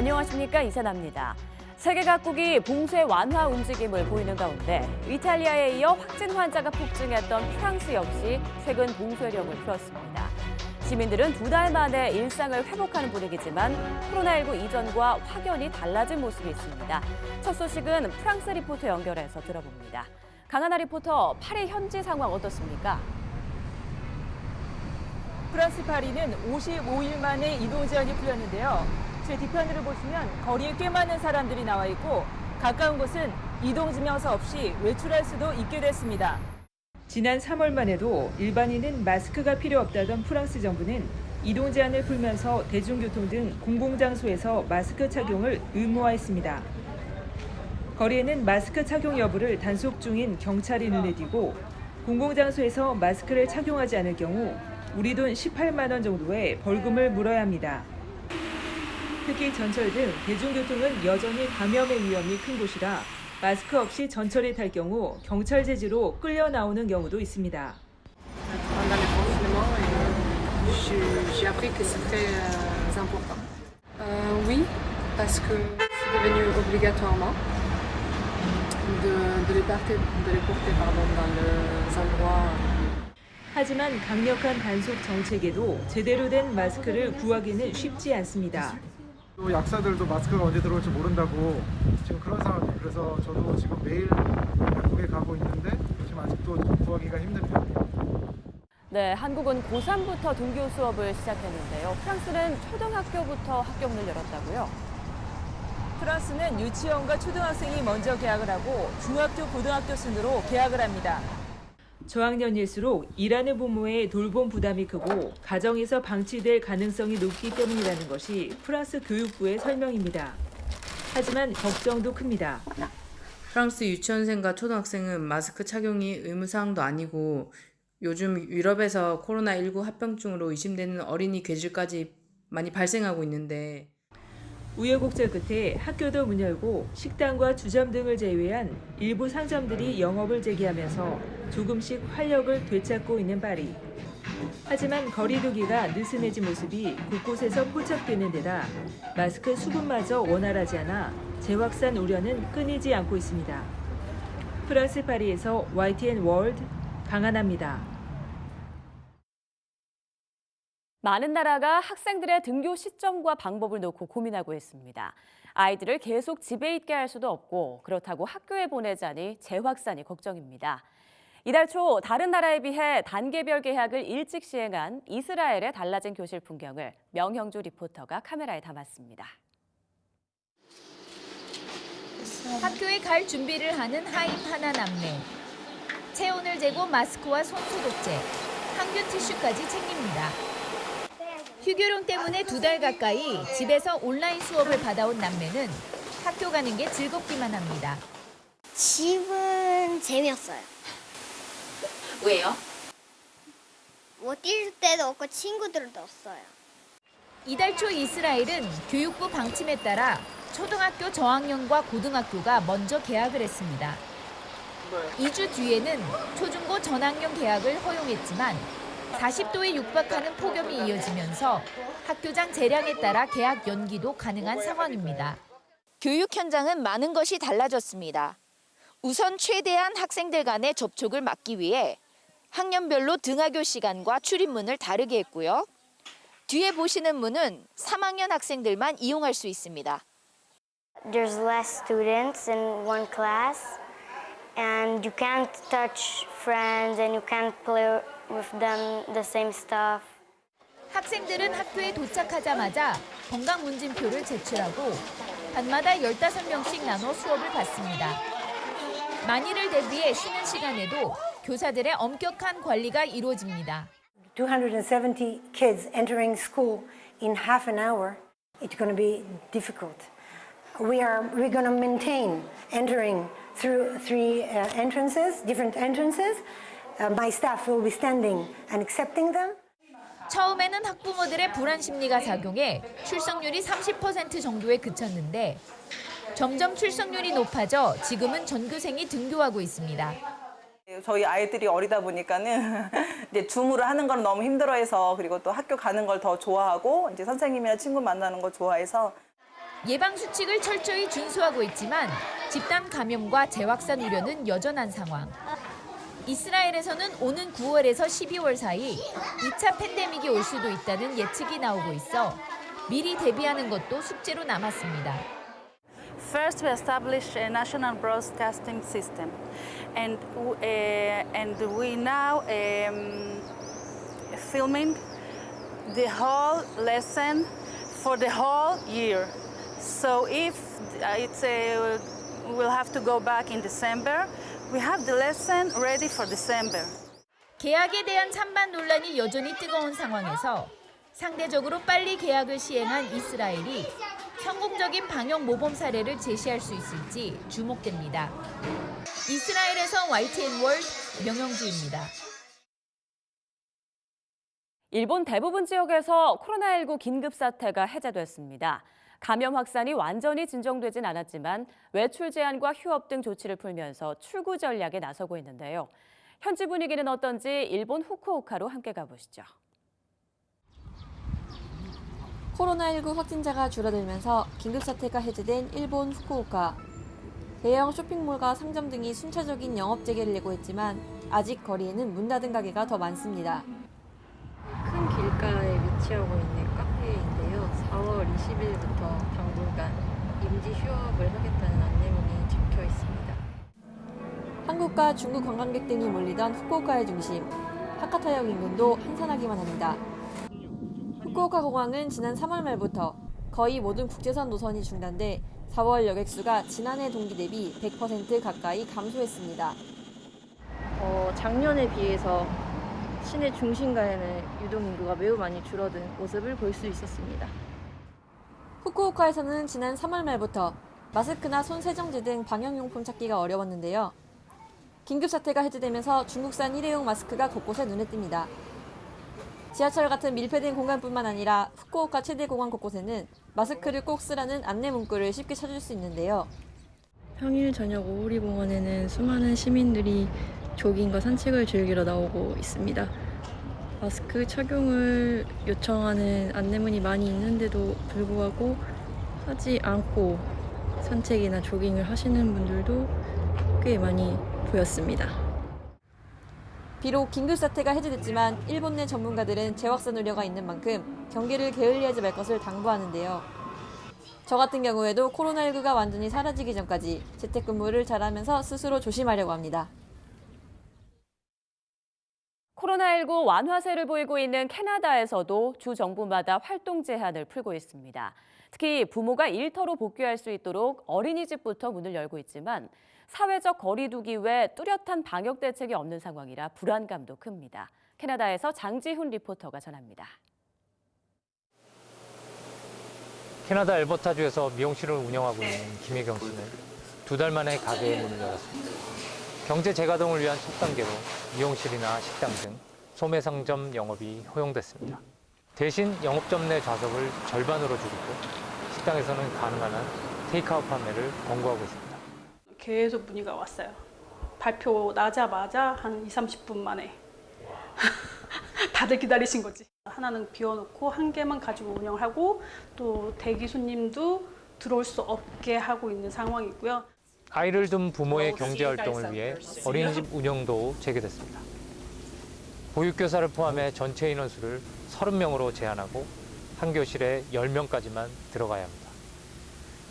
안녕하십니까, 이세나입니다. 세계 각국이 봉쇄 완화 움직임을 보이는 가운데 이탈리아에 이어 확진 환자가 폭증했던 프랑스 역시 최근 봉쇄령을 풀었습니다. 시민들은 2달 만에 일상을 회복하는 분위기지만 코로나19 이전과 확연히 달라진 모습이 있습니다. 첫 소식은 프랑스 리포터 연결해서 들어봅니다. 강하나 리포터, 파리 현지 상황 어떻습니까? 프랑스 파리는 55일 만에 이동 제한이 풀렸는데요. 제 뒤편으로 보시면 거리에 꽤 많은 사람들이 나와 있고 가까운 곳은 이동증명서 없이 외출할 수도 있게 됐습니다. 지난 3월만 해도 일반인은 마스크가 필요 없다던 프랑스 정부는 이동 제한을 풀면서 대중교통 등 공공장소에서 마스크 착용을 의무화했습니다. 거리에는 마스크 착용 여부를 단속 중인 경찰이 눈에 띄고 공공장소에서 마스크를 착용하지 않을 경우 우리 돈 18만 원 정도의 벌금을 물어야 합니다. 특히 전철 등 대중교통은 여전히 감염의 위험이 큰 곳이라 마스크 없이 전철에 탈 경우 경찰 제지로 끌려 나오는 경우도 있습니다. Pendant les confinements, j'ai appris que c'est très important. Oui, parce que c'est devenu obligatoirement de les porter dans les endroits. 하지만 강력한 단속 정책에도 제대로 된 마스크를 구하기는 쉽지 않습니다. 또 약사들도 마스크가 언제 들어올지 모른다고 지금 그런 상황이에요. 그래서 저도 지금 매일 약국에 가고 있는데 지금 아직도 구하기가 힘든 편이에요. 네, 한국은 고3부터 등교 수업을 시작했는데요. 프랑스는 초등학교부터 학교 문을 열었다고요? 프랑스는 유치원과 초등학생이 먼저 개학을 하고 중학교, 고등학교 순으로 개학을 합니다. 저학년일수록 일하는 부모의 돌봄 부담이 크고 가정에서 방치될 가능성이 높기 때문이라는 것이 프랑스 교육부의 설명입니다. 하지만 걱정도 큽니다. 프랑스 유치원생과 초등학생은 마스크 착용이 의무사항도 아니고 요즘 유럽에서 코로나19 합병증으로 의심되는 어린이 괴질까지 많이 발생하고 있는데 우여곡절 끝에 학교도 문 열고 식당과 주점 등을 제외한 일부 상점들이 영업을 재개하면서 조금씩 활력을 되찾고 있는 파리. 하지만 거리두기가 느슨해진 모습이 곳곳에서 포착되는 데다 마스크 수급마저 원활하지 않아 재확산 우려는 끊이지 않고 있습니다. 프랑스 파리에서 YTN 월드 강하나입니다. 많은 나라가 학생들의 등교 시점과 방법을 놓고 고민하고 있습니다. 아이들을 계속 집에 있게 할 수도 없고 그렇다고 학교에 보내자니 재확산이 걱정입니다. 이달 초 다른 나라에 비해 단계별 개학을 일찍 시행한 이스라엘의 달라진 교실 풍경을 명형주 리포터가 카메라에 담았습니다. 학교에 갈 준비를 하는 하임 하나 남매. 체온을 재고 마스크와 손소독제, 항균 티슈까지 챙깁니다. 휴교령 때문에 2달 가까이 집에서 온라인 수업을 받아온 남매는 학교 가는 게 즐겁기만 합니다. 집은 재미없어요. 왜요? 뭐 뛸 때도 없고 친구들도 없어요. 이달 초 이스라엘은 교육부 방침에 따라 초등학교 저학년과 고등학교가 먼저 개학을 했습니다. 2주 뒤에는 초중고 전학년 개학을 허용했지만 40도에 육박하는 폭염이 이어지면서 학교장 재량에 따라 개학 연기도 가능한 상황입니다. 교육 현장은 많은 것이 달라졌습니다. 우선 최대한 학생들 간의 접촉을 막기 위해 학년별로 등하교 시간과 출입문을 다르게 했고요. 뒤에 보시는 문은 3학년 학생들만 이용할 수 있습니다. There's less students in one class and you can't touch friends and you can't play with them the same stuff. 학생들은 학교에 도착하자마자 건강문진표를 제출하고 반마다 15명씩 나눠 수업을 받습니다. 만일을 대비해 쉬는 시간에도 교사들의 엄격한 관리가 이루어집니다. 270 kids entering school in half an hour. It's going to be difficult. We're going to maintain entering through three entrances, different entrances. My staff will be standing and accepting them. 처음에는 학부모들의 불안 심리가 작용해 출석률이 30% 정도에 그쳤는데 점점 출석률이 높아져 지금은 전교생이 등교하고 있습니다. 저희 아이들이 어리다 보니까는 이제 줌으로 하는 걸 너무 힘들어해서 그리고 또 학교 가는 걸 더 좋아하고 이제 선생님이나 친구 만나는 거 좋아해서 예방 수칙을 철저히 준수하고 있지만 집단 감염과 재확산 우려는 여전한 상황. 이스라엘에서는 오는 9월에서 12월 사이 2차 팬데믹이 올 수도 있다는 예측이 나오고 있어 미리 대비하는 것도 숙제로 남았습니다. First, we established a national broadcasting system, and we now filming the whole lesson for the whole year. So if we'll have to go back in December, we have the lesson ready for December. 개학에 대한 찬반 논란이 여전히 뜨거운 상황에서 상대적으로 빨리 개학을 시행한 이스라엘이 성공적인 방역 모범 사례를 제시할 수 있을지 주목됩니다. 이스라엘에서 YTN 월드 명영주입니다. 일본 대부분 지역에서 코로나19 긴급 사태가 해제됐습니다. 감염 확산이 완전히 진정되진 않았지만 외출 제한과 휴업 등 조치를 풀면서 출구 전략에 나서고 있는데요. 현지 분위기는 어떤지 일본 후쿠오카로 함께 가보시죠. 코로나19 확진자가 줄어들면서 긴급사태가 해제된 일본 후쿠오카. 대형 쇼핑몰과 상점 등이 순차적인 영업 재개를 예고했지만 아직 거리에는 문 닫은 가게가 더 많습니다. 큰 길가에 위치하고 있는 카페인데요. 4월 20일부터 당분간 임시 휴업을 하겠다는 안내문이 적혀 있습니다. 한국과 중국 관광객 등이 몰리던 후쿠오카의 중심, 하카타역 인근도 한산하기만 합니다. 후쿠오카 공항은 지난 3월 말부터 거의 모든 국제선 노선이 중단돼 4월 여객수가 지난해 동기 대비 100% 가까이 감소했습니다. 작년에 비해서 시내 중심가에는 유동 인구가 매우 많이 줄어든 모습을 볼 수 있었습니다. 후쿠오카에서는 지난 3월 말부터 마스크나 손 세정제 등 방역용품 찾기가 어려웠는데요. 긴급사태가 해제되면서 중국산 일회용 마스크가 곳곳에 눈에 띕니다. 지하철 같은 밀폐된 공간뿐만 아니라 후쿠오카 최대 공항 곳곳에는 마스크를 꼭 쓰라는 안내 문구를 쉽게 찾을 수 있는데요. 평일 저녁 오후리 공원에는 수많은 시민들이 조깅과 산책을 즐기러 나오고 있습니다. 마스크 착용을 요청하는 안내문이 많이 있는데도 불구하고 하지 않고 산책이나 조깅을 하시는 분들도 꽤 많이 보였습니다. 비록 긴급사태가 해제됐지만 일본 내 전문가들은 재확산 우려가 있는 만큼 경기를 게을리하지 말 것을 당부하는데요. 저 같은 경우에도 코로나19가 완전히 사라지기 전까지 재택근무를 잘하면서 스스로 조심하려고 합니다. 코로나19 완화세를 보이고 있는 캐나다에서도 주 정부마다 활동 제한을 풀고 있습니다. 특히 부모가 일터로 복귀할 수 있도록 어린이집부터 문을 열고 있지만 사회적 거리 두기 외 뚜렷한 방역 대책이 없는 상황이라 불안감도 큽니다. 캐나다에서 장지훈 리포터가 전합니다. 캐나다 알버타주에서 미용실을 운영하고 있는 김혜경 씨는 2달 만에 가게의 문을 열었습니다. 경제 재가동을 위한 첫 단계로 미용실이나 식당 등 소매 상점 영업이 허용됐습니다. 대신 영업점 내 좌석을 절반으로 줄이고 식당에서는 가능한 한 테이크아웃 판매를 권고하고 있습니다. 계속 문의가 왔어요. 발표 나자마자 한 20-30분 만에 다들 기다리신 거지. 하나는 비워놓고 한 개만 가지고 운영하고 또 대기 손님도 들어올 수 없게 하고 있는 상황이고요. 아이를 둔 부모의 경제 활동을 위해 어린이집 운영도 재개됐습니다. 보육교사를 포함해 전체 인원수를 30명으로 제한하고 한 교실에 10명까지만 들어가야 합니다.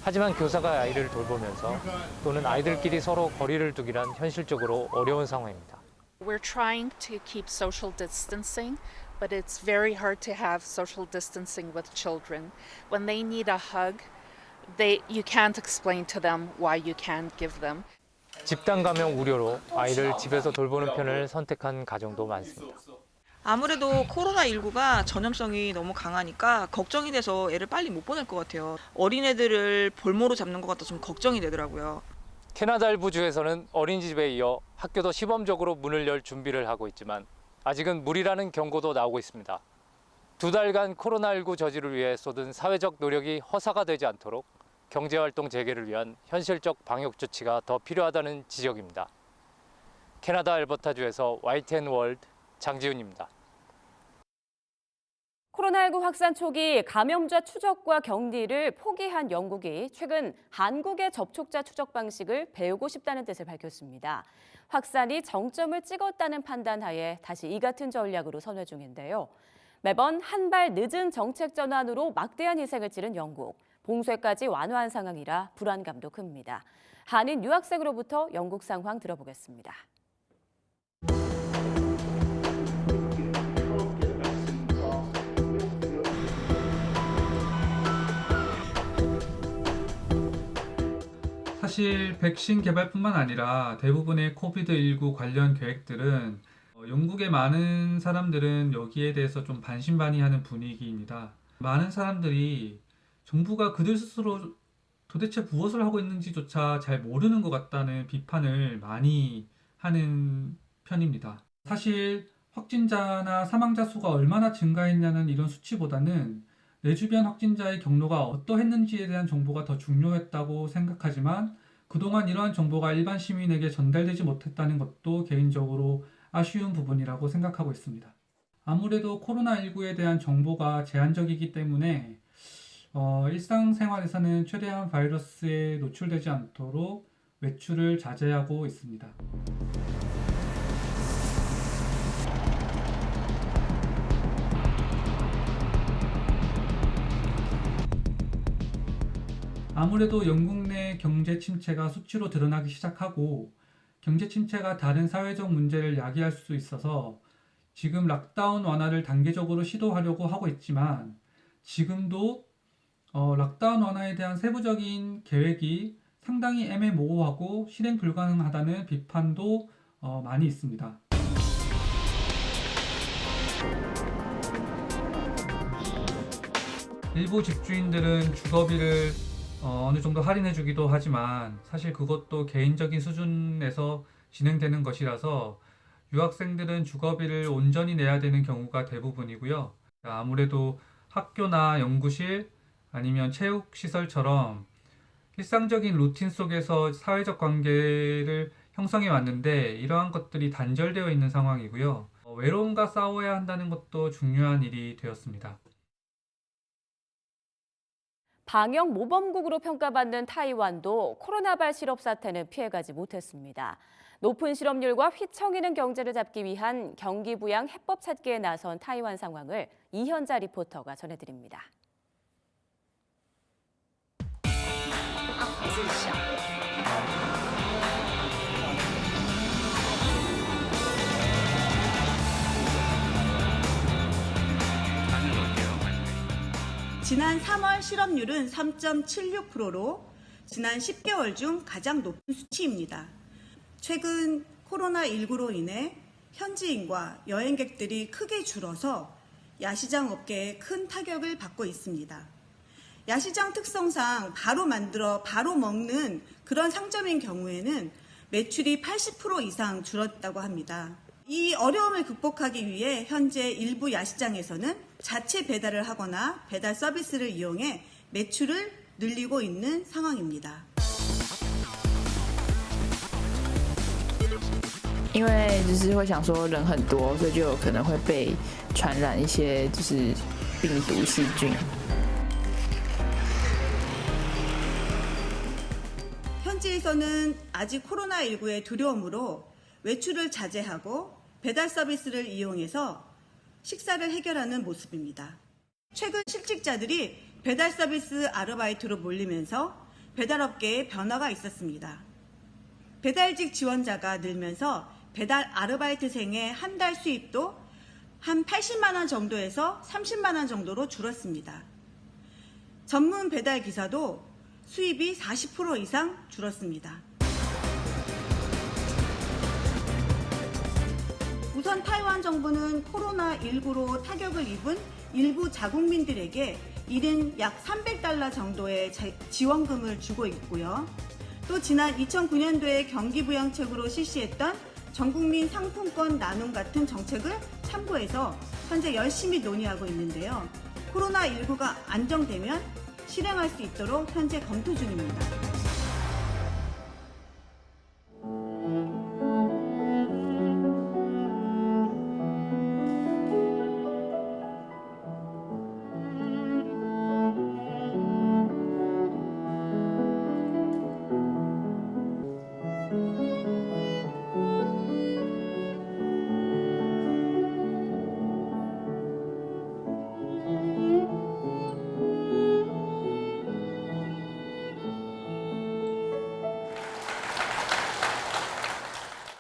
하지만 교사가 아이를 돌보면서 또는 아이들끼리 서로 거리를 두기란 현실적으로 어려운 상황입니다. We're trying to keep social distancing, but it's very hard to have social distancing with children. When they need a hug, you can't explain to them why you can't give them. 집단 감염 우려로 아이를 집에서 돌보는 편을 선택한 가정도 많습니다. 아무래도 코로나19가 전염성이 너무 강하니까 걱정이 돼서 애를 빨리 못 보낼 것 같아요. 어린애들을 볼모로 잡는 것 같아서 좀 걱정이 되더라고요. 캐나다 일부 주에서는 어린이집에 이어 학교도 시범적으로 문을 열 준비를 하고 있지만 아직은 무리라는 경고도 나오고 있습니다. 2달간 코로나19 저지를 위해 쏟은 사회적 노력이 허사가 되지 않도록 경제활동 재개를 위한 현실적 방역 조치가 더 필요하다는 지적입니다. 캐나다 알버타주에서 YTN 월드 장지훈입니다. 코로나19 확산 초기 감염자 추적과 격리를 포기한 영국이 최근 한국의 접촉자 추적 방식을 배우고 싶다는 뜻을 밝혔습니다. 확산이 정점을 찍었다는 판단하에 다시 이 같은 전략으로 선회 중인데요. 매번 한 발 늦은 정책 전환으로 막대한 희생을 치른 영국. 봉쇄까지 완화한 상황이라 불안감도 큽니다. 한인 유학생으로부터 영국 상황 들어보겠습니다. 사실 백신 개발뿐만 아니라 대부분의 코비드19 관련 계획들은 영국의 많은 사람들은 여기에 대해서 좀 반신반의하는 분위기입니다. 많은 사람들이 정부가 그들 스스로 도대체 무엇을 하고 있는지조차 잘 모르는 것 같다는 비판을 많이 하는 편입니다. 사실 확진자나 사망자 수가 얼마나 증가했냐는 이런 수치보다는 내 주변 확진자의 경로가 어떠했는지에 대한 정보가 더 중요했다고 생각하지만 그동안 이러한 정보가 일반 시민에게 전달되지 못했다는 것도 개인적으로 아쉬운 부분이라고 생각하고 있습니다. 아무래도 코로나19에 대한 정보가 제한적이기 때문에 일상생활에서는 최대한 바이러스에 노출되지 않도록 외출을 자제하고 있습니다. 아무래도 영국 내 경제 침체가 수치로 드러나기 시작하고 경제 침체가 다른 사회적 문제를 야기할 수 있어서 지금 락다운 완화를 단계적으로 시도하려고 하고 있지만 지금도 락다운 완화에 대한 세부적인 계획이 상당히 애매모호하고 실행 불가능하다는 비판도 많이 있습니다. 일부 집주인들은 주거비를 어느 정도 할인해주기도 하지만 사실 그것도 개인적인 수준에서 진행되는 것이라서 유학생들은 주거비를 온전히 내야 되는 경우가 대부분이고요. 아무래도 학교나 연구실 아니면 체육시설처럼 일상적인 루틴 속에서 사회적 관계를 형성해 왔는데 이러한 것들이 단절되어 있는 상황이고요. 외로움과 싸워야 한다는 것도 중요한 일이 되었습니다. 방역 모범국으로 평가받는 타이완도 코로나발 실업 사태는 피해가지 못했습니다. 높은 실업률과 휘청이는 경제를 잡기 위한 경기 부양 해법 찾기에 나선 타이완 상황을 이현자 리포터가 전해드립니다. 지난 3월 실업률은 3.76%로 지난 10개월 중 가장 높은 수치입니다. 최근 코로나19로 인해 현지인과 여행객들이 크게 줄어서 야시장 업계에 큰 타격을 받고 있습니다. 야시장 특성상 바로 만들어 바로 먹는 그런 상점인 경우에는 매출이 80% 이상 줄었다고 합니다. 이 어려움을 극복하기 위해 현재 일부 야시장에서는 자체 배달을 하거나 배달 서비스를 이용해 매출을 늘리고 있는 상황입니다. 因为就是会想说人很多，所以就有可能会被传染一些就是病毒细菌。 현지에서는 아직 코로나19의 두려움으로 외출을 자제하고 배달 서비스를 이용해서 식사를 해결하는 모습입니다. 최근 실직자들이 배달 서비스 아르바이트로 몰리면서 배달업계에 변화가 있었습니다. 배달직 지원자가 늘면서 배달 아르바이트생의 한 달 수입도 한 80만 원 정도에서 30만 원 정도로 줄었습니다. 전문 배달 기사도 수입이 40% 이상 줄었습니다. 우선 타이완 정부는 코로나19로 타격을 입은 일부 자국민들에게 1인 약 300달러 정도의 지원금을 주고 있고요. 또 지난 2009년도에 경기부양책으로 실시했던 전국민 상품권 나눔 같은 정책을 참고해서 현재 열심히 논의하고 있는데요. 코로나19가 안정되면 실행할 수 있도록 현재 검토 중입니다.